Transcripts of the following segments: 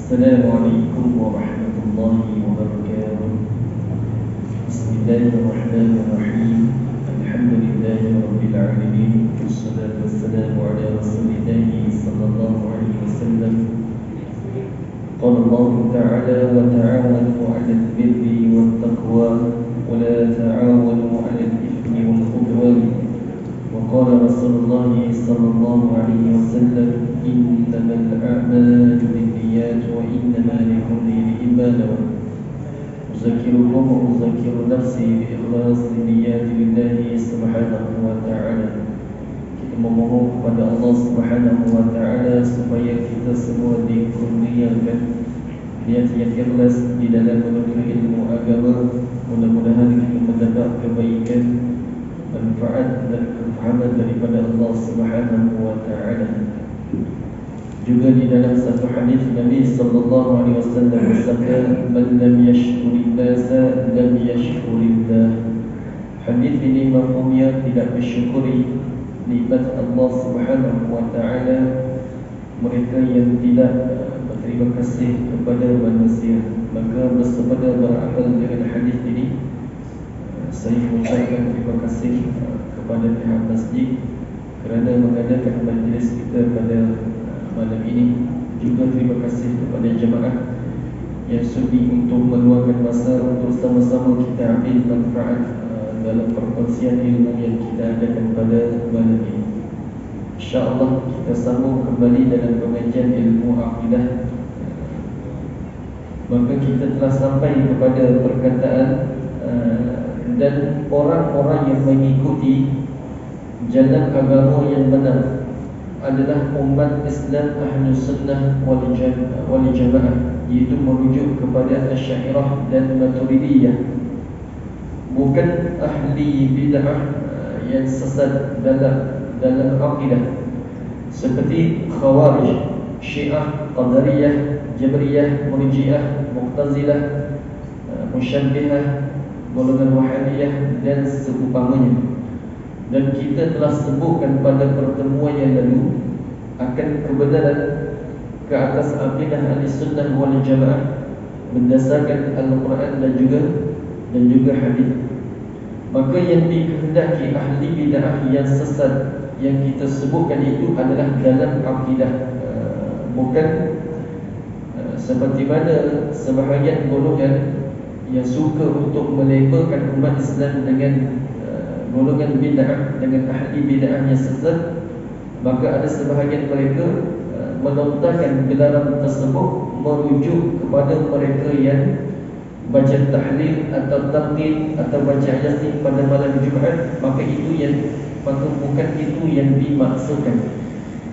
السلام عليكم ورحمة الله وبركاته. بسم الله الرحمن الرحيم. الحمد لله رب العالمين، والصلاة والسلام على رسول الله صلى الله عليه وسلم. قال الله تعالى: وتعاونوا على البر والتقوى ولا تعاونوا على الإثم والعدوان. وقال رسول الله صلى الله عليه وسلم: إنما الأعمال بالنيات وإنما لكل امرئ ما نوى. أذكركم وأذكر نفسي بإخلاص النيات لله سبحانه وتعالى. Kita memohon kepada Allah Subhanahu wa taala supaya kita semua dikurniakan niat yang ikhlas di dalam menuntut ilmu agama. Mudah-mudahan kita mendapat kebaikan, manfaat dan kefahaman daripada Allah Subhanahu wa taala. Juga di dalam satu hadis Nabi sallallahu alaihi wasallam bersabda, "Man lam yashkurin nasa lam yashkurillah." Hadis ini mafhumnya tidak bersyukuri nikmat Allah Subhanahu wa taala, mereka yang tidak berterima kasih kepada manusia. Maka bersabda beramal dengan hadis ini, saya mengucapkan terima kasih kepada pihak masjid kerana mengadakan majlis kita pada malam ini. Juga terima kasih kepada jemaah yang sudi untuk meluangkan masa untuk sama-sama kita ambil manfaat dalam perkongsian ilmu yang kita adakan pada malam ini. InsyaAllah kita sambung kembali dalam pengajian ilmu akidah. Maka kita telah sampai kepada perkataan dan orang-orang yang mengikuti jalan agama yang benar adalah umat Islam Ahlus Sunnah wal Jamaah, iaitu merujuk kepada Asy'ariyah dan Maturidiyah, bukan ahli bid'ah yang sesat dalam akidah seperti Khawarij, Syiah, Qadariyah, Jabriyah, Murji'ah, Mu'tazilah, Musyabbihah, golongan Wahabiyah dan seumpamanya. Dan kita telah sebutkan pada pertemuan yang lalu akan kebenaran ke atas akidah Ahlussunnah wal Jamaah berdasarkan Al-Quran dan juga hadis. Maka yang dikehendaki ahli bid'ah yang sesat yang kita sebutkan itu adalah dalam akidah, bukan seperti mana sebahagian golongan yang suka untuk melabelkan umat Islam dengan golongan bid'ah, dengan ahli bid'ah yang sesat. Maka ada sebahagian mereka melontarkan gelaran tersebut merujuk kepada mereka yang baca tahlil atau tartil atau baca yasin pada malam Jumaat. Maka bukan itu yang dimaksudkan.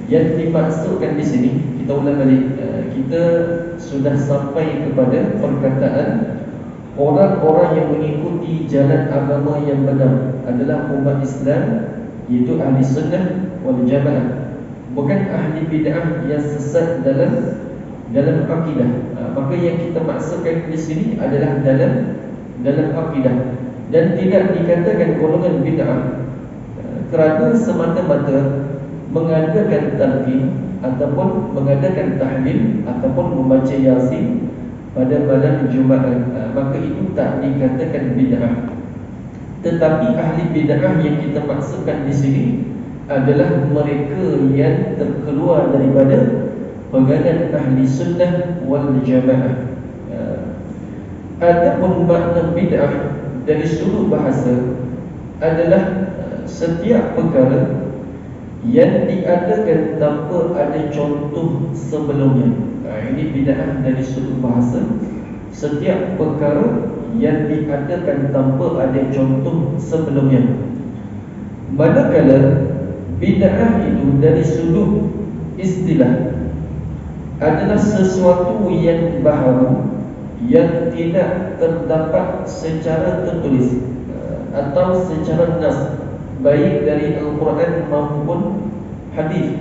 Yang dimaksudkan di sini, kita ulang balik, kita sudah sampai kepada perkataan orang-orang yang mengikuti jalan agama yang benar adalah umat Islam, iaitu ahli sunnah wal jamaah, bukan ahli bid'ah yang sesat dalam akidah. Maka yang kita maksudkan di sini adalah dalam akidah, dan tidak dikatakan golongan bid'ah kerana semata-mata mengadakan talqin ataupun mengadakan tahlil ataupun membaca yasin pada malam Jumaat. Maka itu tak dikatakan bid'ah. Tetapi ahli bid'ah yang kita maksudkan di sini adalah mereka yang terkeluar daripada pegangan ahli sunnah wal jamaah. Adapun makna bid'ah dari sudut bahasa adalah setiap perkara yang diadakan tanpa ada contoh sebelumnya. Ini bid'ah dari sudut bahasa, setiap perkara yang diadakan tanpa ada contoh sebelumnya. Manakala bid'ah itu dari sudut istilah adalah sesuatu yang baharu yang tidak terdapat secara tertulis atau secara nas, baik dari Al-Quran maupun hadis,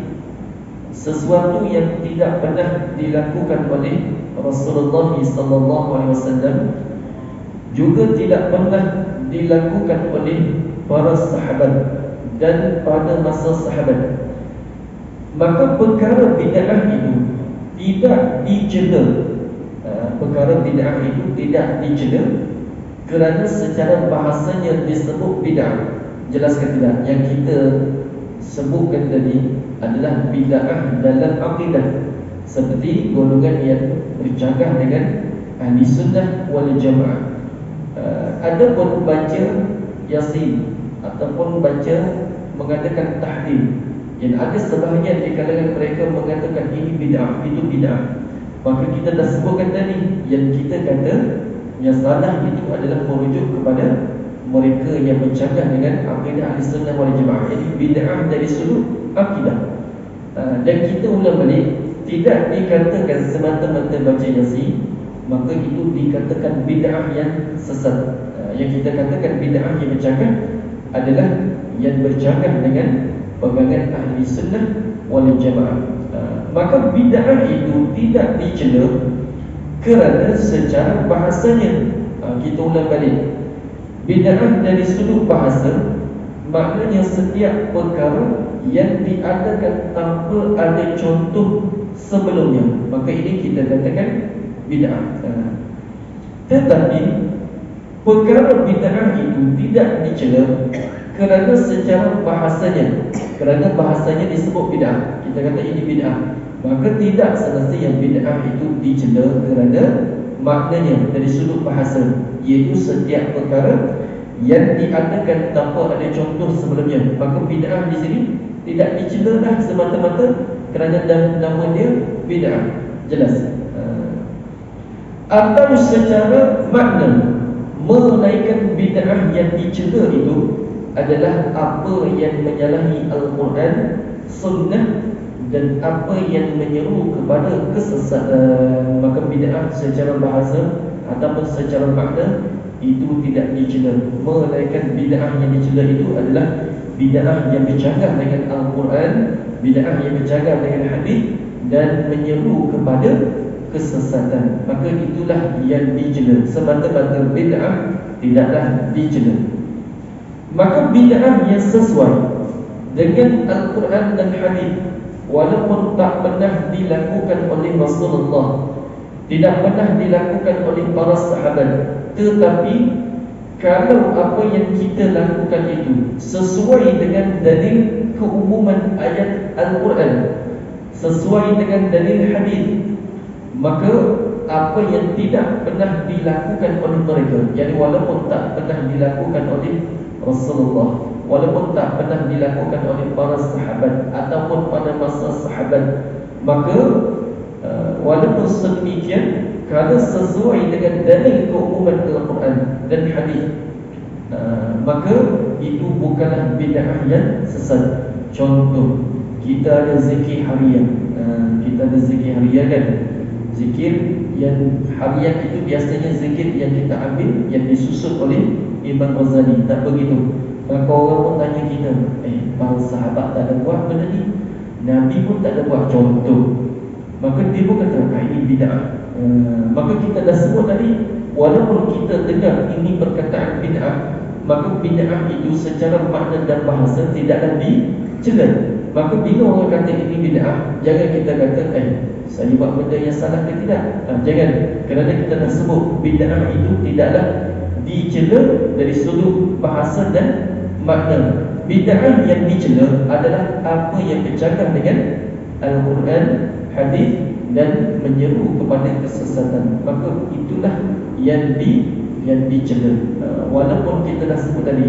sesuatu yang tidak pernah dilakukan oleh Rasulullah SAW, juga tidak pernah dilakukan oleh para sahabat dan pada masa sahabat. Maka perkara bid'ah itu tidak dicela. Perkara bid'ah itu tidak dicela kerana secara bahasanya disebut bid'ah. Jelaskan tidak? Yang kita sebutkan tadi adalah bid'ah dalam akidah, seperti golongan yang bercanggah dengan ahli sunnah wal jamaah. Adapun baca Yasin ataupun baca mengatakan tahlil, yang ada sebahagian di kalangan mereka mengatakan ini bid'ah, itu bid'ah, maka kita dah sebutkan tadi yang kita kata yang salah itu adalah merujuk kepada mereka yang bercanggah dengan akidah ahli sunnah wal jamaah. Jadi bid'ah dari sudut akidah. Dan kita ulang balik, tidak dikatakan semata-mata baca Yasin maka itu dikatakan bid'ah yang sesat. Yang kita katakan bid'ah yang bercanggah adalah yang bercanggah dengan pegangan ahli sunnah wal jamaah. Maka bid'ah itu tidak dicela kerana secara bahasanya. Kita ulang balik, bid'ah dari sudut bahasa maknanya setiap perkara yang diadakan tanpa ada contoh sebelumnya, maka ini kita katakan bid'ah. Tetapi perkara bid'ah itu tidak dicela kerana secara bahasanya, kerana bahasanya disebut bid'ah, kita kata ini bid'ah, maka tidak semestinya bid'ah itu dicela kerana maknanya dari sudut bahasa, iaitu setiap perkara yang diadakan tanpa ada contoh sebelumnya. Maka bid'ah di sini tidak dicela dah semata-mata kerana nama dia bid'ah. Jelas? Atau secara makna, menaikkan bid'ah yang dicela itu adalah apa yang menyalahi Al-Quran, Sunnah dan apa yang menyeru kepada kesesatan. Maka bid'ah secara bahasa ataupun secara makna itu tidak dicela. Menaikkan bid'ah yang dicela itu adalah bid'ah yang bercanggah dengan Al-Quran, bid'ah yang bercanggah dengan hadis dan menyeru kepada kesesatan. Maka itulah yang dicela. Semata-mata bid'ah tidaklah dicela. Maka bid'ah yang sesuai dengan Al-Quran dan hadis, walaupun tak pernah dilakukan oleh Rasulullah, tidak pernah dilakukan oleh para sahabat, tetapi kalau apa yang kita lakukan itu sesuai dengan dalil keumuman ayat Al-Quran, sesuai dengan dalil hadis, maka apa yang tidak pernah dilakukan oleh mereka, jadi walaupun tak pernah dilakukan oleh Rasulullah, walaupun tak pernah dilakukan oleh para sahabat ataupun pada masa sahabat, maka walaupun sedemikian, kalau sesuai dengan dalil keumuman Al-Quran dan hadis, maka itu bukanlah bid'ah yang sesat. Contoh, kita ada zikir harian. Kita ada zikir harian kan? Zikir yang harian itu biasanya zikir yang kita ambil, yang disusun oleh Imam Ghazali. Tak begitu. Maka orang pun tanya kita, para sahabat tak ada buat benda ni, Nabi pun tak ada buat, contoh. Maka dia pun kata, ini bid'ah. Maka kita dah sebut tadi, walaupun kita dengar ini perkataan bid'ah, maka bid'ah itu secara makna dan bahasa tidaklah dicela. Maka bila orang kata ini bid'ah, jangan kita kata, saya buat benda yang salah ke tidak. Jangan, kerana kita dah sebut bid'ah itu tidaklah dicela dari sudut bahasa dan makna. Bid'ah yang dicela adalah apa yang bercanggah dengan Al-Quran, hadis dan menyeru kepada kesesatan. Maka itulah yang dicela. Walaupun kita dah sebut tadi,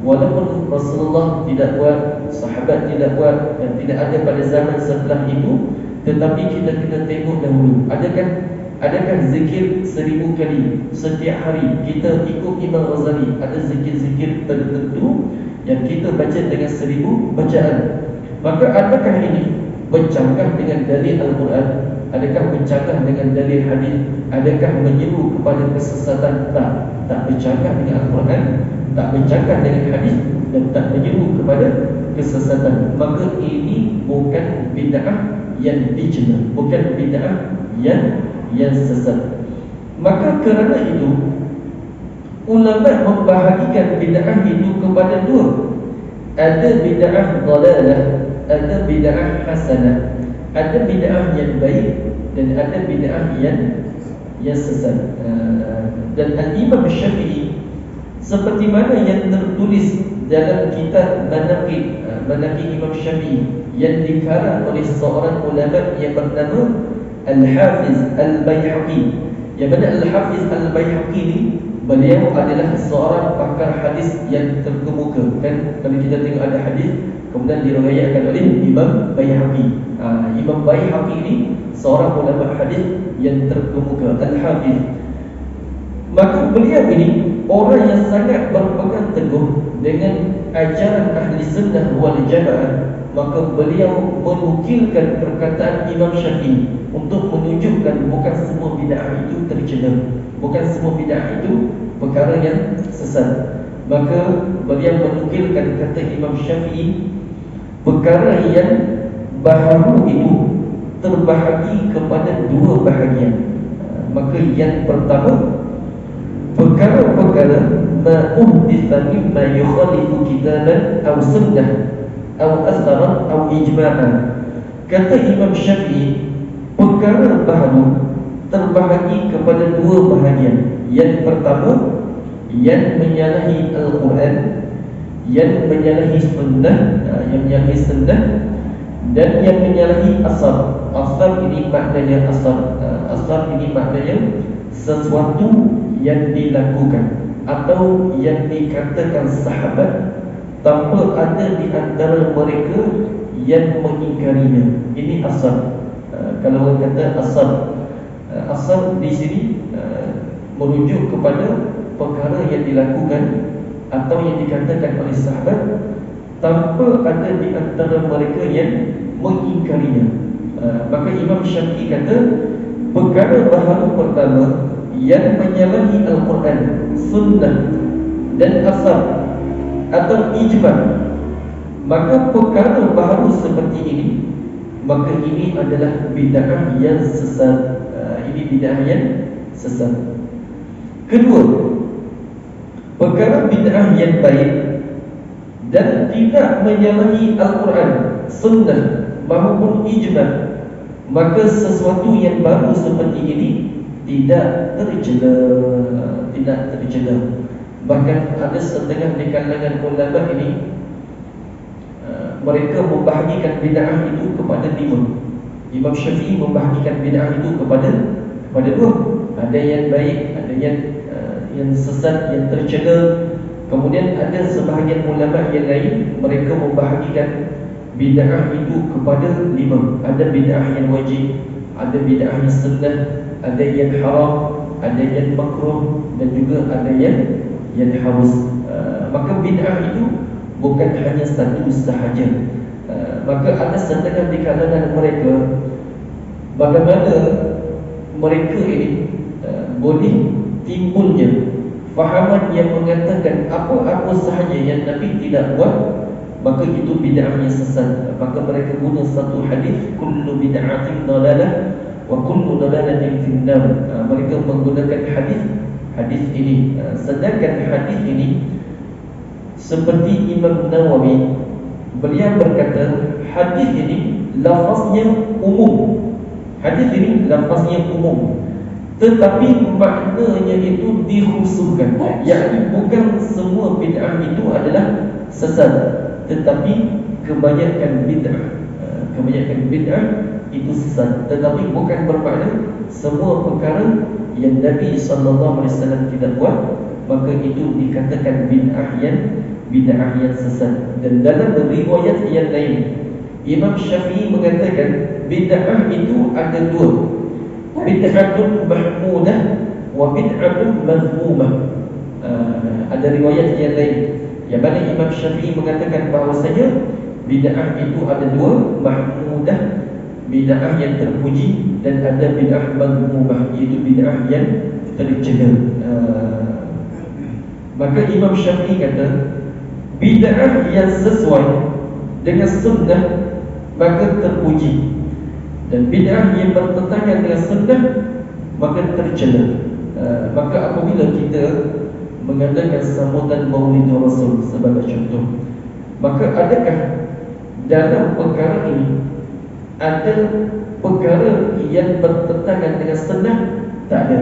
walaupun Rasulullah tidak buat, sahabat tidak buat dan tidak ada pada zaman setelah itu, tetapi kita kena tengok dahulu, adakah zikir 1000 kali setiap hari kita ikut Imam Ghazali, ada zikir-zikir tertentu yang kita baca dengan 1000 bacaan. Maka adakah ini bercanggah dengan dalil Al-Quran? Adakah bercanggah dengan dalil hadis? Adakah menyeru kepada kesesatan? Tak bercanggah dengan Al-Quran, tak bercanggah dengan hadis dan tak menyeru kepada kesesatan. Maka ini bukan bid'ah yang dicela, bukan bid'ah yang sesat. Maka kerana itu ulama membahagikan bid'ah itu kepada dua. Ada bid'ah dhalalah, ada bid'ah hasanah. Ada bid'ah yang baik dan ada bid'ah yang sesat. Dan Al-Imam Syafi'i seperti mana yang tertulis dalam kitab Manaqib Imam Syafi'i yang dikarang oleh seorang ulama yang bernama Al-Hafiz Al-Baihaqi. Yang mana Al-Hafiz Al-Baihaqi ni, beliau adalah seorang pakar hadis yang terkemuka. Kan kalau kita tengok ada hadis kemudian diriwayatkan oleh Imam Baihaqi. Imam Baihaqi ni seorang ulama hadis yang terkemuka, Al-Hafiz. Maka beliau ini orang yang sangat berpegang teguh dengan ajaran ahli sunnah wal jamaah. Maka beliau menukilkan perkataan Imam Syafi'i untuk menunjukkan bukan semua bid'ah itu tercela, bukan semua bid'ah itu perkara yang sesat. Maka beliau menukilkan kata Imam Syafi'i, perkara yang baharu itu terbahagi kepada dua bahagian. Maka yang pertama, perkara-perkara ma'uhditha mimma yukhalifu kitaban aw sunnah aw asaran aw ijma'an. Kata Imam Syafi'i, perkara baharu terbahagi kepada dua bahagian. Yang pertama, yang menyalahi Al-Quran, yang menyalahi sunnah, dan yang menyalahi asar. Asar ini maknanya asar ini maknanya sesuatu yang dilakukan atau yang dikatakan sahabat tanpa ada di antara mereka yang mengingkarinya. Ini asar. Kalau orang kata asar di sini merujuk kepada perkara yang dilakukan atau yang dikatakan oleh sahabat tanpa ada di antara mereka yang mengingkarinya. Maka Imam Syafi'i kata, perkara baharu pertama yang menyalahi Al-Quran, sunnah dan asar atau ijma', maka perkara baharu seperti ini, maka ini adalah bid'ah yang sesat. Ini bid'ah yang sesat. Kedua, perkara bid'ah yang baik dan tidak menyalahi Al-Quran, sunnah maupun ijma', maka sesuatu yang baru seperti ini tidak tercela. Bahkan ada setengah di kalangan ulama ini, mereka membahagikan bid'ah itu kepada 5. Imam Syafi'i membahagikan bid'ah itu kepada 2. Ada yang baik, ada yang sesat, yang tercela. Kemudian ada sebahagian ulama yang lain, mereka membahagikan bid'ah itu kepada 5. Ada bid'ah yang wajib, ada bid'ah yang sunnah, ada yang haram, ada yang makruh, dan juga ada yang harus. Maka bid'ah itu bukan hanya satu sahaja. Maka ada setengah di kalangan mereka, bagaimana mereka ini boleh timbulnya fahaman yang mengatakan apa-apa sahaja yang Nabi tidak buat, maka itu bid'ah yang sesat. Maka mereka guna satu hadis, kullu bid'atin dalalah wa kullu dalalatin finnar. Mereka menggunakan hadis ini. Sedangkan hadis ini, seperti Imam Nawawi, beliau berkata hadis ini lafaznya umum. Hadis ini lafaznya umum, tetapi maknanya itu dikhususkan. Yakni bukan semua bid'ah itu adalah sesat, tetapi kebanyakan bid'ah itu sesat. Tetapi bukan bermakna semua perkara yang Nabi SAW tidak buat, maka itu dikatakan bid'ah yang sesat. Dan dalam riwayat yang lain, Imam Syafi'i mengatakan bid'ah itu ada 2, bid'atun mahmudah wa bid'atun mazmumah. Ada riwayat yang lain yang mana Imam Syafi'i mengatakan bahawasanya bid'ah itu ada 2, mahmudah, bid'ah yang terpuji, dan ada bid'ah mazmumah, iaitu bid'ah yang tercela. Maka Imam Syafi'i kata bid'ah yang sesuai dengan sunnah maka terpuji, dan bid'ah yang bertentangan dengan sunnah maka tercela. Maka apabila kita mengadakan sambutan Maulid Rasul sebagai contoh, maka adakah dalam perkara ini ada perkara yang bertentangan dengan sunnah? Tak ada.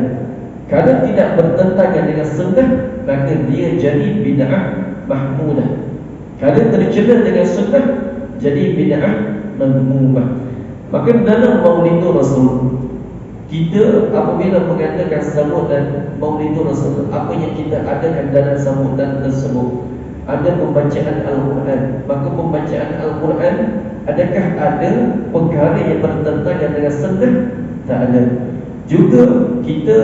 Kalau tidak bertentangan dengan sunnah, maka dia jadi bid'ah mahmudah. Kalau tercela dengan sunnah, jadi bid'ah madhmumah. Maka dalam Maulidur Rasul, kita apabila mengadakan sambutan Maulidur Rasul, apa yang kita adakan dalam sambutan tersebut? Ada pembacaan Al-Quran. Maka pembacaan Al-Quran, adakah ada perkara yang bertentangan dengan sunnah? Tak ada. Juga kita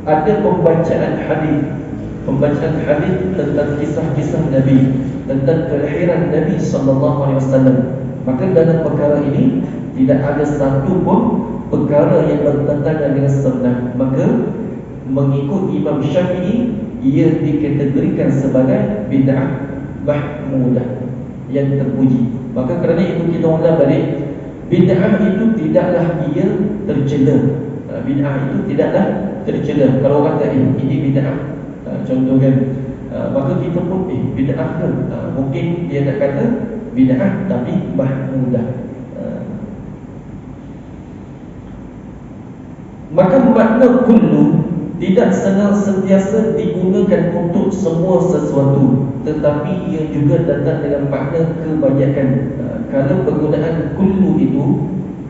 ada pembacaan hadis. Pembacaan hadis tentang kisah-kisah Nabi, tentang kelahiran Nabi SAW. Maka dalam perkara ini tidak ada satu pun perkara yang bertentangan dengan sunnah. Maka mengikut Imam Syafi'i, ia dikategorikan sebagai bid'ah mahmudah, yang terpuji. Maka kerana itu kita ulang balik, bid'ah itu tidaklah ia tercela. Bid'ah itu tidaklah tercela. Kalau orang kata ini bid'ah, contoh kan, maka kita pun bid'ah ke? Mungkin dia nak kata bid'ah tapi mahmudah. Maka makna kullu tidak senantiasa digunakan untuk semua sesuatu, tetapi ia juga datang dengan makna kebanyakan. Kalau penggunaan kullu itu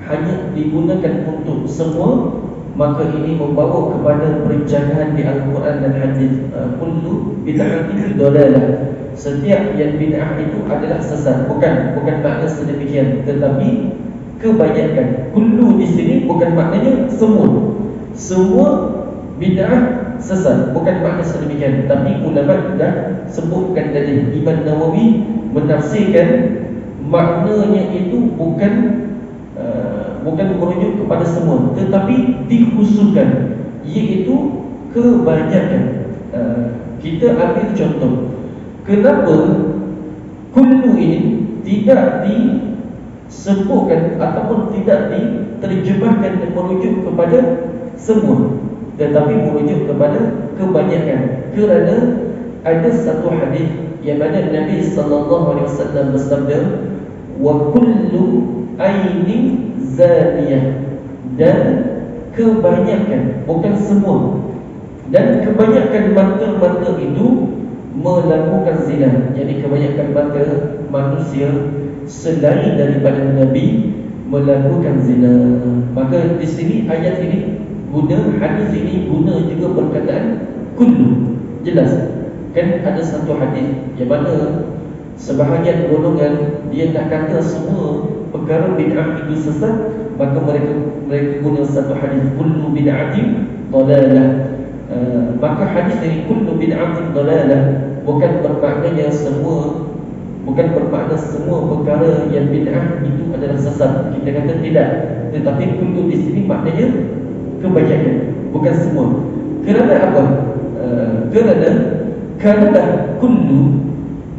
hanya digunakan untuk semua, maka ini membawa kepada perencanaan di Al-Quran dan hadis. Kullu bid'ah itu dalalah. Setiap yang bid'ah itu adalah sesat. Bukan makna sedemikian, tetapi kebanyakan. Kullu di sini bukan maknanya semua bid'ah sesat, bukan makna sedemikian. Tapi ulama dah sebutkan tadi, Imam Nawawi menafsirkan maknanya itu bukan merujuk kepada semua, tetapi dikhususkan, iaitu kebanyakan. Kita ambil contoh, kenapa kullu ini tidak disebutkan ataupun tidak diterjemahkan dan merujuk kepada semua, tetapi merujuk kepada kebanyakan. Kerana ada satu hadis yang mana Nabi SAW bersabda, wa kullu ainin zaniyah, dan kebanyakan, bukan semua, dan kebanyakan mata-mata itu melakukan zina. Jadi kebanyakan mata manusia selain daripada Nabi melakukan zina. Maka di sini ayat ini guna, hadis ini guna juga perkataan kullu. Jelas kan, ada satu hadis yang mana sebahagian golongan dia nak kata semua perkara bid'ah itu sesat, maka mereka guna satu hadis kullu bid'atin dalalah. Maka hadis ini kullu bid'atin dalalah bukan bermakna semua perkara yang bid'ah itu adalah sesat. Kita kata tidak, tetapi kullu di sini maknanya kebanyakan, bukan semua. Kerana apa? Kerana kullu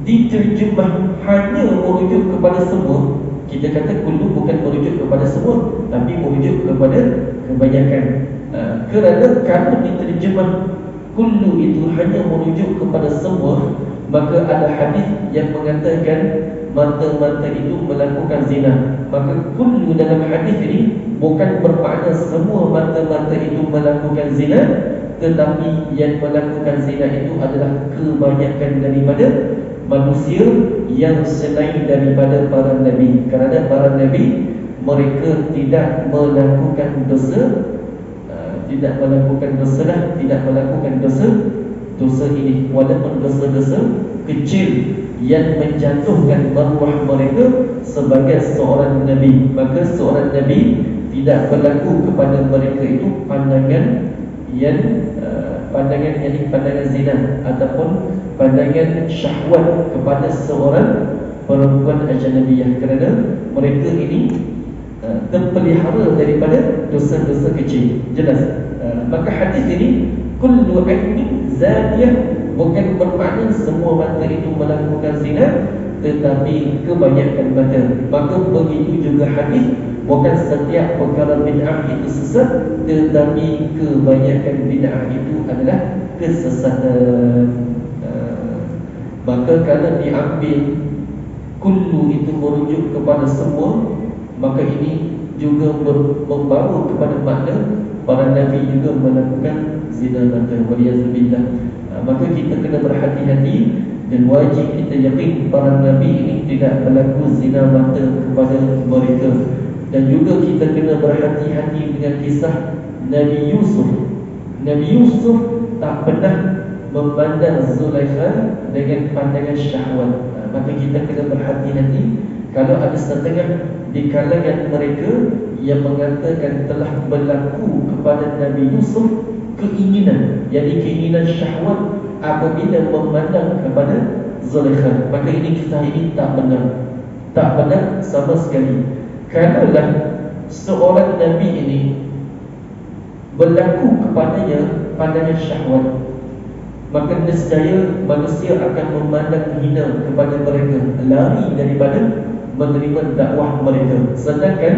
diterjemah hanya merujuk kepada semua. Kita kata kullu bukan merujuk kepada semua, tapi merujuk kepada kebanyakan. Kerana kalau diterjemah kullu itu hanya merujuk kepada semua, maka ada hadis yang mengatakan mata-mata itu melakukan zina. Maka kullu dalam hadis ini bukan bermakna semua mata-mata itu melakukan zina, tetapi yang melakukan zina itu adalah kebanyakan daripada manusia yang selain daripada para nabi. Kerana para nabi mereka tidak melakukan dosa, tidak melakukan dosa ini, walaupun dosa-dosa kecil yang menjatuhkan maruah mereka sebagai seorang nabi. Maka seorang nabi tidak berlaku kepada mereka itu pandangan zina ataupun pandangan syahwat kepada seorang perempuan ajnabiyah, kerana mereka ini terpelihara daripada dosa-dosa kecil. Jelas. Maka hadis ini kullu ainin zaniyah bukan bermakna semua mata itu melakukan zina, tetapi kebanyakan mata. Maka begitu juga hadis, bukan setiap perkara bid'ah itu sesat, tetapi kebanyakan bid'ah itu adalah kesesatan. Maka kalau diambil kullu itu merujuk kepada semua, Maka ini juga membawa kepada makna para Nabi juga melakukan zina mata. Waliyazubillah. Maka kita kena berhati-hati dan wajib kita yakin para Nabi ini tidak berlaku zina mata kepada mereka. Dan juga kita kena berhati-hati dengan kisah Nabi Yusuf. Nabi Yusuf tak pernah memandang Zulaikha dengan pandangan syahwat. Maka kita kena berhati-hati kalau ada setengah di kalangan mereka yang mengatakan telah berlaku kepada Nabi Yusuf keinginan, yakni keinginan syahwat apabila memandang kepada Zulaikha. Maka ini kisah ini tak benar. Tak benar sama sekali. Kalaulah seorang Nabi ini berlaku kepadanya pandangan syahwat, maka nescaya manusia akan memandang hina kepada mereka, lari daripada menerima dakwah mereka. Sedangkan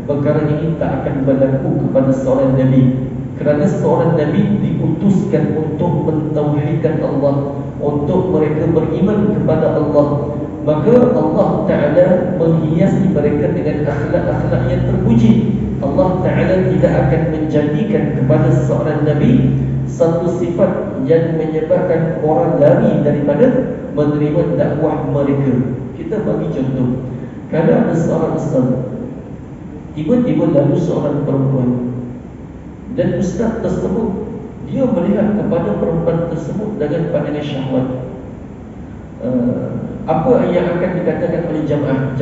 perkara ini tak akan berlaku kepada seorang Nabi, kerana seorang Nabi diutuskan untuk mentauhidkan Allah, untuk mereka beriman kepada Allah. Maka Allah Ta'ala menghiasi mereka dengan akhlak-akhlak yang terpuji. Allah Ta'ala tidak akan menjadikan kepada seorang Nabi satu sifat yang menyebabkan orang lari daripada menerima dakwah mereka. Kita bagi contoh, kalau ada seorang ustaz, tiba-tiba lalu seorang perempuan, dan ustaz tersebut dia melihat kepada perempuan tersebut dengan pandangan syahwat, apa yang akan dikatakan oleh jamaah?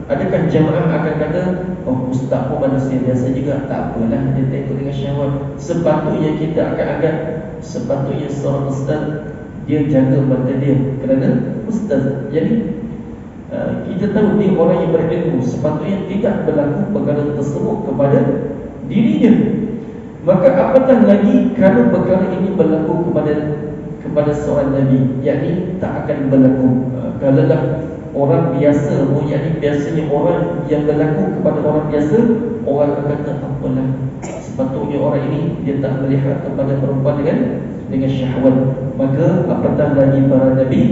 Adakah jamaah akan kata, oh ustaz pun manusia biasa juga, tak apalah dia tengok dengan syahwat? Sepatutnya kita akan agak, sepatutnya seorang ustaz dia jaga mata dia kerana ustaz. Jadi kita tahu dia orang yang berilmu, sepatutnya tidak berlaku perkara tersebut kepada dirinya. Maka apatah lagi kalau perkara ini berlaku kepada seorang Nabi, yakni tak akan berlaku. Kalaulah orang biasa, yakni biasanya orang yang berlaku kepada orang biasa, orang akan kata apalah, sepatutnya orang ini dia tak melihat kepada perempuan dengan syahwat. Maka apatah lagi para Nabi,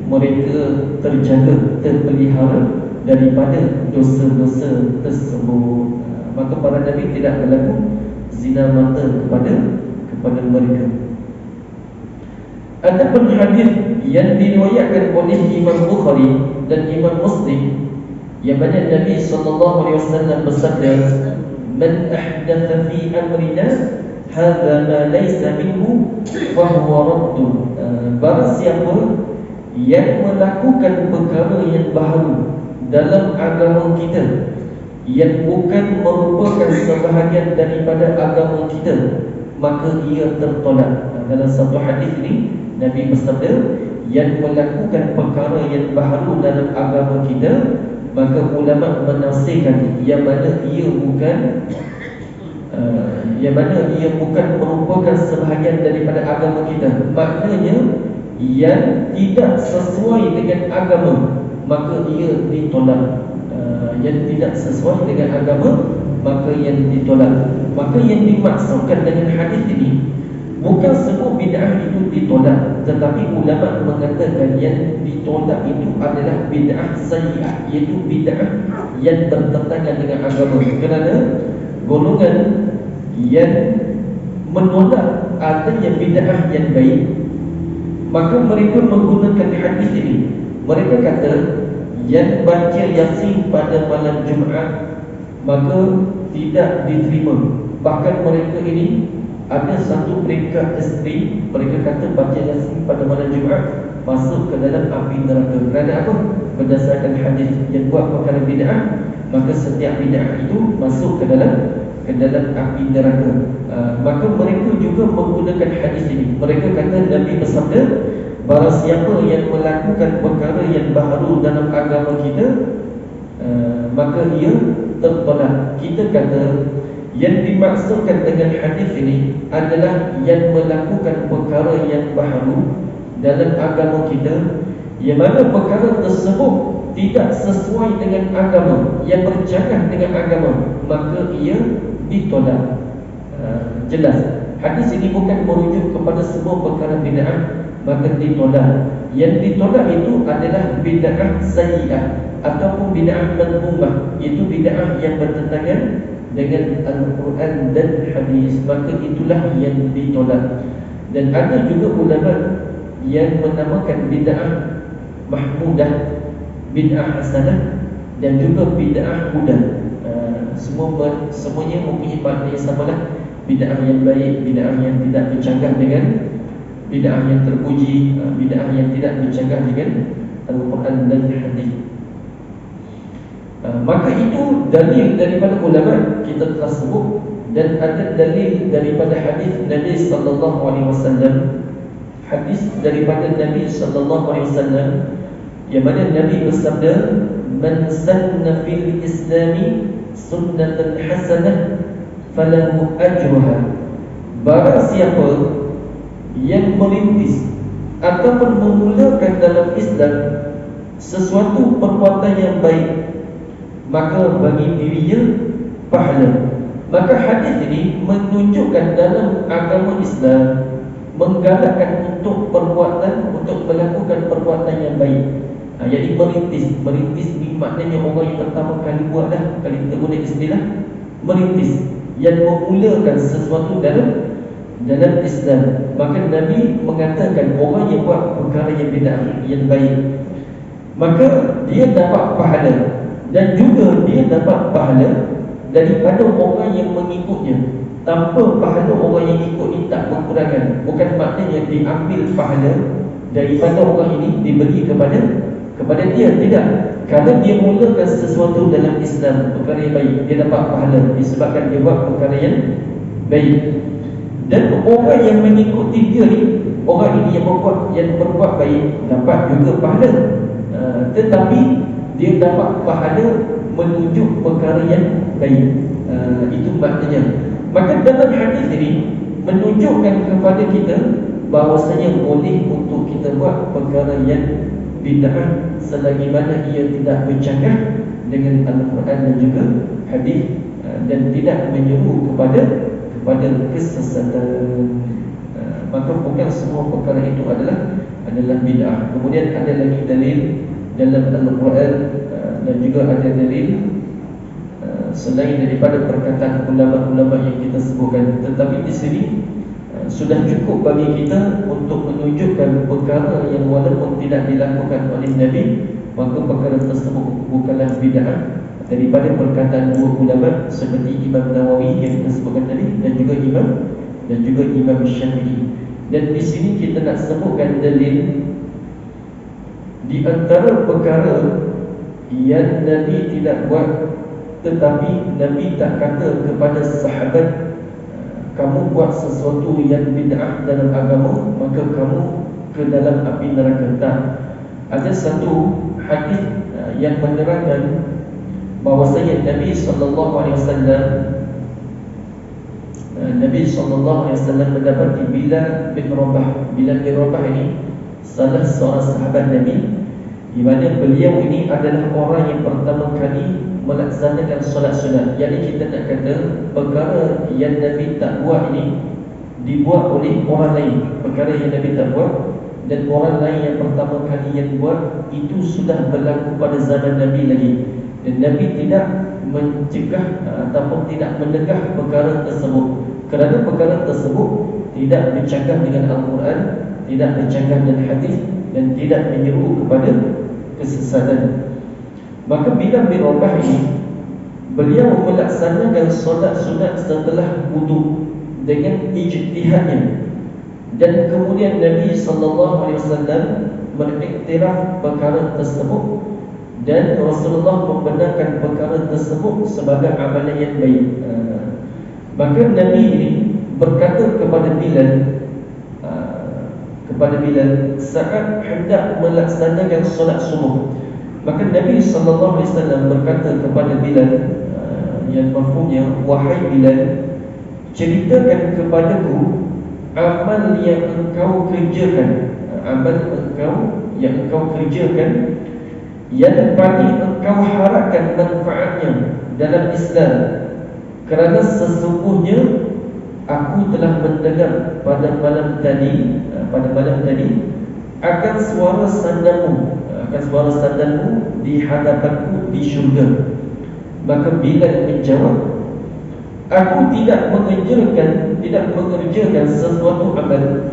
mereka terjaga, terpelihara daripada dosa-dosa tersebut. Maka para Nabi tidak berlaku zina mata kepada mereka. Adapun hadis yang diriwayatkan oleh Imam Bukhari dan Imam Muslim, yang mana Nabi SAW bersabda, "Man ahdatha fi amrina hadha ma laysa minhu fa huwa radd." Barang siapa yang melakukan perkara yang baru dalam agama kita, yang bukan merupakan sebahagian daripada agama kita, maka ia tertolak. Dalam satu hadis ini Nabi bersabda, yang melakukan perkara yang baru dalam agama kita, maka ulama menafsirkan yang mana ia bukan merupakan sebahagian daripada agama kita. Maknanya yang tidak sesuai dengan agama, maka ia ditolak. Yang tidak sesuai dengan agama, maka yang ditolak. Maka yang dimaksudkan dengan hadis ini bukan semua bid'ah itu ditolak, tetapi ulama mengatakan yang ditolak itu adalah bid'ah sayyi'ah, iaitu bid'ah yang bertentangan dengan agama. Kerana golongan yang menolak adanya bid'ah yang baik, maka mereka menggunakan hadis ini. Mereka kata yang baca Yasin pada malam Jumaat maka tidak diterima. Bahkan mereka ini ada satu peringkat ekstrim, mereka kata baca Yasin pada malam Jumaat masuk ke dalam api neraka. Kerana apa? Berdasarkan hadis yang buat perkara bid'ah, maka setiap bid'ah itu masuk ke dalam api neraka. Maka mereka juga menggunakan hadis ini. Mereka kata Nabi bersabda, barang siapa yang melakukan perkara yang baru dalam agama kita, maka ia tertolak. Kita kata yang dimaksudkan dengan hadis ini adalah yang melakukan perkara yang baru dalam agama kita, yang mana perkara tersebut tidak sesuai dengan agama, yang bercanggah dengan agama, maka ia ditolak. Jelas hadis ini bukan merujuk kepada semua perkara bid'ah, maka ditolak. Yang ditolak itu adalah bid'ah sayyi'ah, ataupun bid'ah madhumah, iaitu bid'ah yang bertentangan dengan Al-Quran dan hadis, maka itulah yang ditolak. Dan ada juga ulama yang menamakan bid'ah mahmudah, bid'ah hasanah, dan juga bid'ah mudah. Semuanya mempunyai makna yang samalah. Bid'ah yang baik, bid'ah yang tidak bercanggah dengan bid'ah yang terpuji, bid'ah yang tidak bercanggah dengan Al-Quran dan hadis. Maka itu dalil daripada ulama kita telah sebut, dan ada dalil daripada hadis Nabi sallallahu alaihi wasallam. Hadis daripada Nabi sallallahu alaihi wasallam yang mana Nabi bersabda, "Man sanna fil islami sunnatan hasanah falahu ajruha." Barang siapa yang merintis ataupun memulakan dalam Islam sesuatu perbuatan yang baik, maka bagi dirinya pahala. Maka hadis ini menunjukkan dalam agama Islam menggalakkan untuk melakukan perbuatan yang baik. Jadi merintis ni maknanya orang yang pertama kali buat dah, kalau kita guna istilah merintis, yang memulakan sesuatu dalam Islam. Maka Nabi mengatakan orang yang buat perkara yang bid'ah, yang baik, maka dia dapat pahala, dan juga dia dapat pahala daripada orang yang mengikutnya. Tanpa pahala orang yang ikut ni tak berkurangan. Bukan maknanya diambil pahala daripada orang ini diberi kepada dia, tidak. Kalau dia mulakan sesuatu dalam Islam, perkara yang baik, dia dapat pahala disebabkan dia buat perkara yang baik. Dan orang yang mengikuti dia ni, orang ini yang berbuat baik, dapat juga pahala. Tetapi dia dapat pahala menunjuk perkara yang baik. Itu maknanya. Maka dalam hadis ini menunjukkan kepada kita bahawasanya boleh untuk kita buat perkara yang bid'ah selagi mana ia tidak bercanggah dengan Al-Quran dan juga hadis, dan tidak menyeru kepada kesesatan. Maka bukan semua perkara itu adalah bid'ah. Kemudian ada lagi dalil dalam Al-Quran dan juga ada dalil selain daripada perkataan ulama-ulama yang kita sebutkan. Tetapi di sini sudah cukup bagi kita untuk menunjukkan perkara yang walaupun tidak dilakukan oleh Nabi, maka perkara tersebut bukanlah bid'ah daripada perkataan dua ulama seperti Imam Nawawi yang kita sebutkan tadi, dan juga Imam Syafi'i. Dan di sini kita nak sebutkan dalil di antara perkara yang Nabi tidak buat, tetapi Nabi tak kata kepada sahabat, kamu buat sesuatu yang bid'ah dalam agama, maka kamu ke dalam api neraka. Tak. Ada satu hadis yang menerangkan bahawasanya Nabi SAW mendapati Bilal bin Rabah. Bilal bin Rabah ini salah seorang sahabat Nabi, di mana beliau ini adalah orang yang pertama kali melaksanakan solat sunat. Jadi kita nak kata perkara yang Nabi tak buat ini dibuat oleh orang lain. Perkara yang Nabi tak buat dan orang lain yang pertama kali yang buat, itu sudah berlaku pada zaman Nabi lagi. Dan Nabi tidak mencegah ataupun tidak menegah perkara tersebut, kerana perkara tersebut tidak bercanggah dengan Al-Quran, tidak bercanggah dengan hadis, dan tidak menyeru kepada kesesatan. Maka Bilal bin Rabah ini, beliau melaksanakan solat sunat setelah wudu dengan ijtihadnya. Dan kemudian Nabi SAW mengiktiraf perkara tersebut, dan Rasulullah membenarkan perkara tersebut sebagai amalan yang baik. Maka Nabi ini berkata kepada Bilal saat hendak melaksanakan solat subuh. Maka Nabi SAW berkata kepada Bilal, yang mafhumnya, wahai Bilal, ceritakan kepadaku amal yang engkau kerjakan, yang paling engkau harapkan manfaatnya dalam Islam, kerana sesungguhnya aku telah mendengar pada malam tadi akan suara sandalmu di hadapanku di syurga. Maka Bilal menjawab, aku tidak mengerjakan sesuatu amal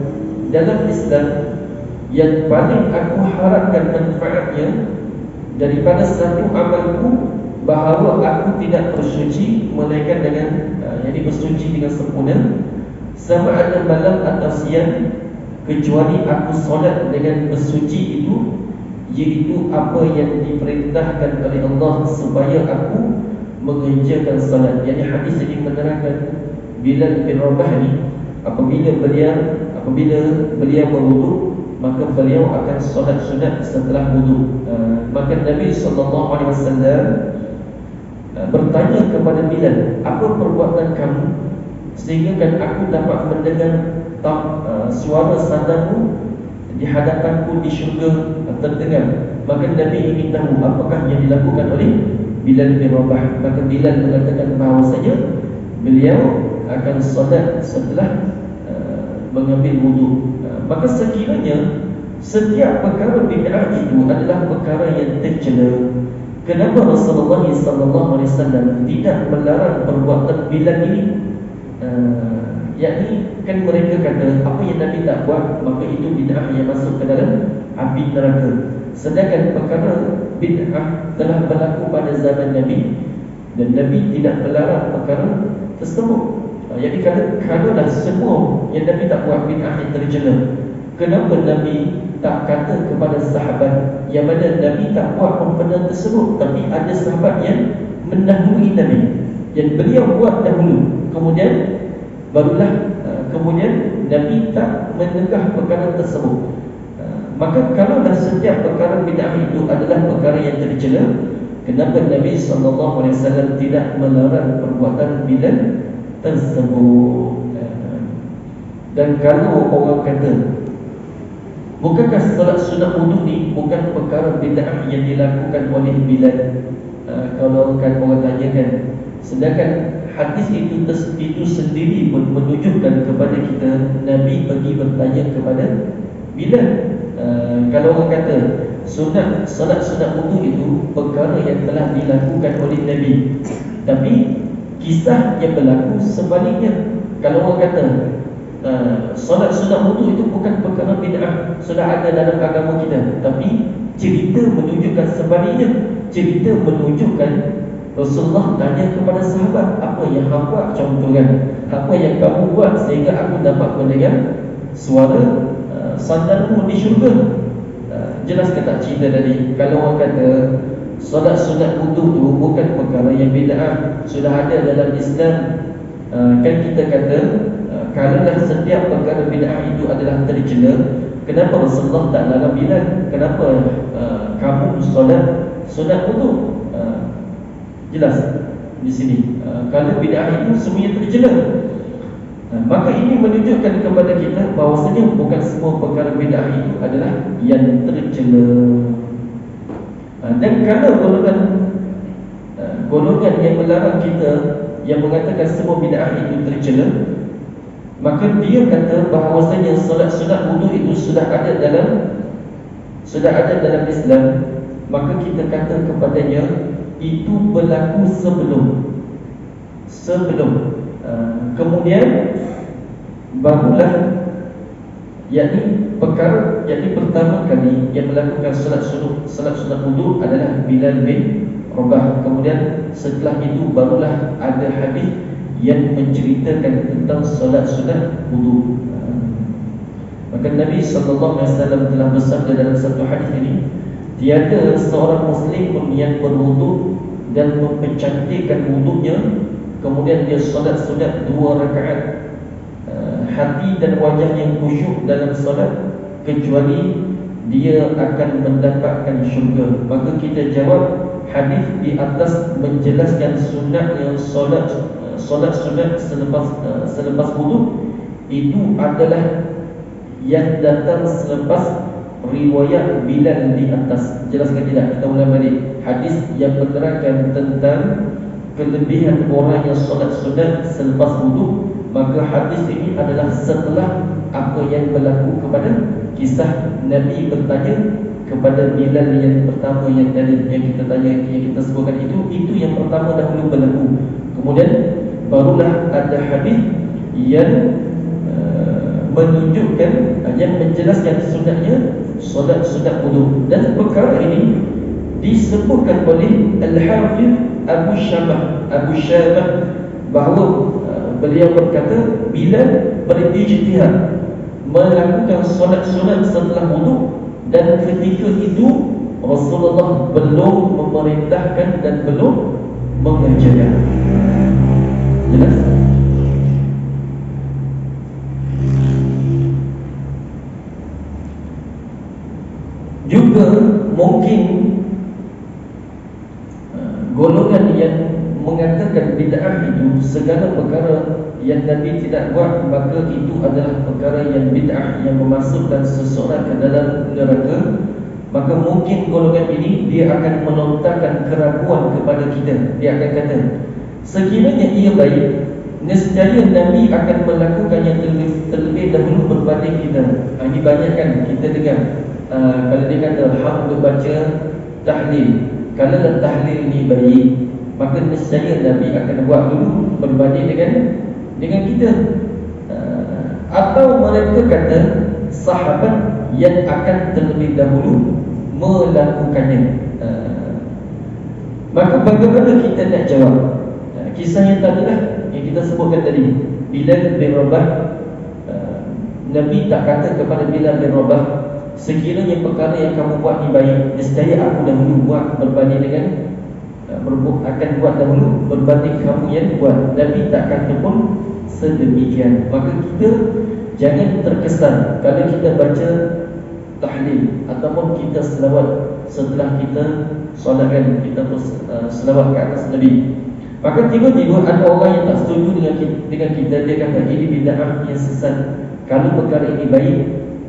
dalam Islam yang paling aku harapkan manfaatnya daripada satu amalku, bahawa aku tidak bersuci melainkan dengan jadi bersuci dengan sempurna, sama ada malam atau siang, kecuali aku solat dengan bersuci itu, iaitu apa yang diperintahkan oleh Allah supaya aku mengerjakan solat. Jadi hadis ini menerangkan Bilal bin Rabah ni apabila beliau berwuduk, maka beliau akan solat sunat setelah wuduk. Maka Nabi SAW bertanya kepada Bilal, apa perbuatan kamu sehingga kan aku dapat mendengar suara sandarmu di hadapanku di syurga terdengar. Maka Nabi ingin tahu apakah yang dilakukan oleh Bilal bin Rabah. Maka Bilal mengatakan bahawasanya beliau akan solat setelah mengambil wuduk. Maka sekiranya setiap perkara bid'ah itu adalah perkara yang tercela, kenapa Rasulullah SAW tidak melarang perbuatan Bilal ini? Yakni kan mereka kata apa yang Nabi tak buat, maka itu bid'ah yang masuk ke dalam api neraka. Sedangkan perkara bid'ah telah berlaku pada zaman Nabi dan Nabi tidak melarang perkara tersebut. Jadi kalau dah semua yang Nabi tak buat bid'ah yang tercela, kenapa Nabi tak kata kepada sahabat yang mana Nabi tak buat benda tersebut, tapi ada sahabat yang mendahului Nabi, yang beliau buat dahulu, kemudian barulah kemudian Nabi tak menegah perkara tersebut. Maka kalau dah setiap perkara bid'ah itu adalah perkara yang tercela, kenapa Nabi SAW tidak melarang perbuatan Bilal tersebut? Dan kalau orang kata, bukankah salat sunat wuduk ni bukan perkara bid'ah yang dilakukan oleh Bilal? Kalau kan orang tanyakan, sedangkan hadis itu sendiri pun menunjukkan kepada kita Nabi pergi bertanya kepada Bilal. Kalau orang kata salat sunat wuduk itu perkara yang telah dilakukan oleh Nabi, tapi kisah yang berlaku sebaliknya. Kalau orang kata salat sunat wuduk itu bukan perkara bid'ah, sudah ada dalam agama kita, tapi cerita menunjukkan sebaliknya. Cerita menunjukkan Rasulullah tanya kepada sahabat, apa yang hang buat, contohkan apa yang kamu buat sehingga aku dapat mendengar suara sandarmu di syurga. Jelas ke tak cerita tadi? Kalau orang kata solat sunat wuduk itu bukan perkara yang bid'ah, sudah ada dalam Islam, kan kita kata kalaulah setiap perkara bid'ah itu adalah tercela, kenapa Rasulullah tak larang Bilal? Kenapa kamu solat sunat wuduk? Jelas di sini kalau bid'ah itu semuanya tercela. Maka ini menunjukkan kepada kita bahawasanya bukan semua perkara bid'ah itu adalah yang tercela. Dan kalau golongan yang melarang kita, yang mengatakan semua bid'ah itu tercela, maka dia kata bahawasanya solat sunat wuduk itu sudah ada dalam Islam, maka kita kata kepadanya itu berlaku sebelum kemudian barulah yakni pertama kali yang melakukan salat sunat wuduk adalah Bilal bin Rabah. Kemudian setelah itu barulah ada hadis yang menceritakan tentang salat sunat wuduk. Maka Nabi SAW telah bersabda dalam satu hadis ini, tiada seorang muslim pun yang berwuduk dan mempercantikkan wuduknya, kemudian dia solat sunat 2 rakaat, hati dan wajah yang khusyuk dalam solat, kecuali dia akan mendapatkan syurga. Maka kita jawab, hadis di atas menjelaskan sunatnya solat sunat selepas wuduk itu adalah yang datang selepas riwayat Bilal di atas. Jelaskan tidak? Kita ulang balik hadis yang menerangkan tentang kelebihan orang yang solat sunat selepas wuduk. Maka hadis ini adalah setelah apa yang berlaku kepada kisah Nabi bertanya kepada Bilal yang pertama yang tadi yang kita tanya, yang kita sebutkan itu yang pertama dahulu berlaku. Kemudian barulah ada hadis yang menunjukkan, yang menjelaskan sunatnya solat wudu. Dan perkara ini disebutkan oleh Al-Hafiz Abu Syamah bahawa beliau berkata Bilal berijtihad melakukan solat-solat setelah wudu, dan ketika itu Rasulullah belum memerintahkan dan belum mengajarkan. Jelas? Juga mungkin golongan yang mengatakan bid'ah itu segala perkara yang Nabi tidak buat, maka itu adalah perkara yang bid'ah yang memasukkan seseorang ke dalam neraka. Maka mungkin golongan ini dia akan melontarkan keraguan kepada kita. Dia akan kata, sekiranya ia baik, nescaya Nabi akan melakukan yang terlebih dahulu berbanding kita. Ini banyak kan kita dengar, kalau dia kata hak untuk baca tahlil, kalau tahlil ni baik, maka nescaya Nabi akan buat dulu berbanding dengan kita. Atau mereka kata sahabat yang akan terlebih dahulu melakukannya. Maka bagaimana kita nak jawab? Kisah yang tadilah yang kita sebutkan tadi, Bilal bin Rabah, Nabi tak kata kepada Bilal bin Rabah, sekiranya perkara yang kamu buat ni baik, nescaya aku dahulu buat berbanding dengan akan buat dahulu berbanding kamu yang buat. Nabi tak kata pun sedemikian. Maka kita jangan terkesan kalau kita baca tahlil ataupun kita selawat setelah kita solatkan, kita selawat ke atas Nabi, maka tiba-tiba ada orang yang tak setuju dengan kita. Dia kata ini bid'ah yang sesat. Kalau perkara ini baik,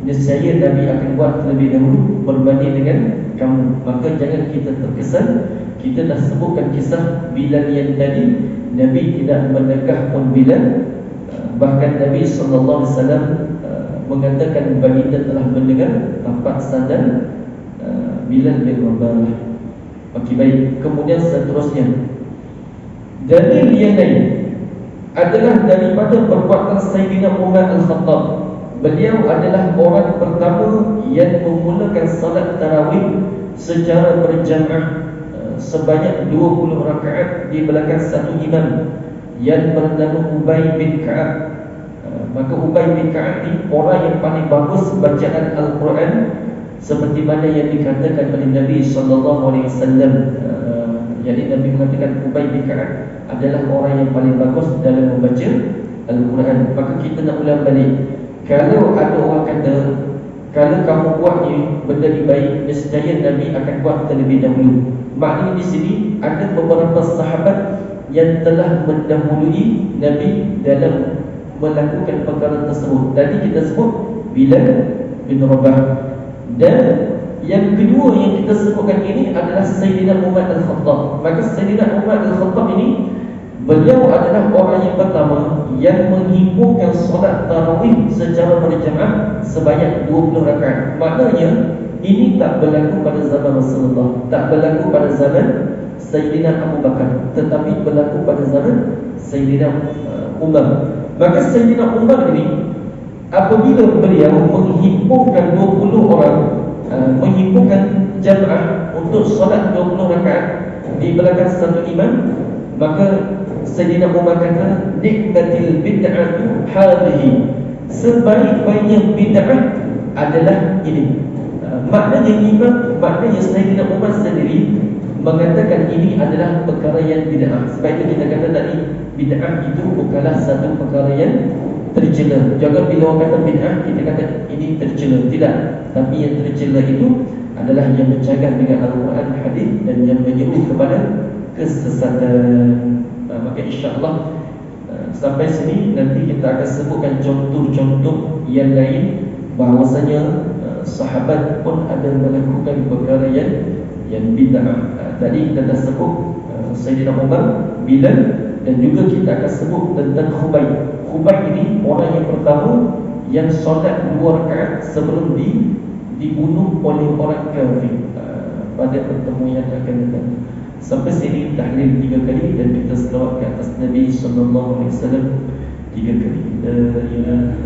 nescaya Nabi akan buat terlebih dahulu berbanding dengan kamu. Maka jangan kita terkesan. Kita dah sebutkan kisah Bilal yang tadi, Nabi tidak menegah pun Bilal. Bahkan Nabi SAW mengatakan baginda telah mendengar tapak sandal Bilal bin Rabah. Okey, baik. Kemudian seterusnya, dalil yang lain adalah daripada perbuatan Sayyidina Umar Al-Khattab. Beliau adalah orang pertama yang memulakan salat tarawih secara berjamaah sebanyak 20 rakaat di belakang satu imam yang bernama Ubay bin Ka'ab. Maka Ubay bin Ka'ab ni orang yang paling bagus bacaan Al-Quran, seperti mana yang dikatakan oleh Nabi SAW. Jadi Nabi mengatakan Ubay bin Ka'ab adalah orang yang paling bagus dalam membaca Al-Quran. Maka kita nak ulang balik, kalau ada orang kata kalau kamu buat ni benda ni baik, nescaya Nabi akan buat terlebih dahulu. Maknanya di sini ada beberapa sahabat yang telah mendahului Nabi dalam melakukan perkara tersebut. Tadi kita sebut Bilal bin Rabah. Dan yang kedua yang kita sebutkan ini adalah Sayyidina Umar Al-Khattab. Maka Sayyidina Umar Al-Khattab ini, beliau adalah orang yang pertama yang menghimpunkan solat tarawih secara berjamaah sebanyak 20 rakaat. Maknanya ini tak berlaku pada zaman Rasulullah, tak berlaku pada zaman Sayyidina Abu Bakar, tetapi berlaku pada zaman Sayyidina Umar. Maka Sayyidina Umar ini, apabila beliau menghimpunkan 20 orang, menghimpunkan jamaah untuk solat 20 rakaat di belakang satu imam, maka Sayyidina Umar kata nikmatil bid'atu hadhihi, sebaik-baiknya bid'ah adalah ini. Maknanya Sayyidina Umar sendiri mengatakan ini adalah perkara yang bid'ah. Sebab itu kita kata tadi, bid'ah itu bukanlah satu perkara yang tercela. Jangan bila orang kata bid'ah, kita kata ini tercela. Tidak. Tapi yang tercela itu adalah yang bercakap dengan Al-Quran, hadis, dan yang menyeru kepada kesesatan. Maka insya-Allah sampai sini nanti kita akan sebutkan contoh-contoh yang lain bahawasanya sahabat pun ada melakukan perkara yang bid'ah. Tadi kita dah sebut Sayyidina Umar, Bilal, dan juga kita akan sebut tentang Khubayb. Khubayb ini orang yang pertama yang solat 2 rakaat sebelum dibunuh oleh orang kafir pada pertemuan yang akan datang. Sampai sini tahlil 3 kali dan kita selawat ke atas Nabi sallallahu alaihi wasallam 3 kali. La ilaha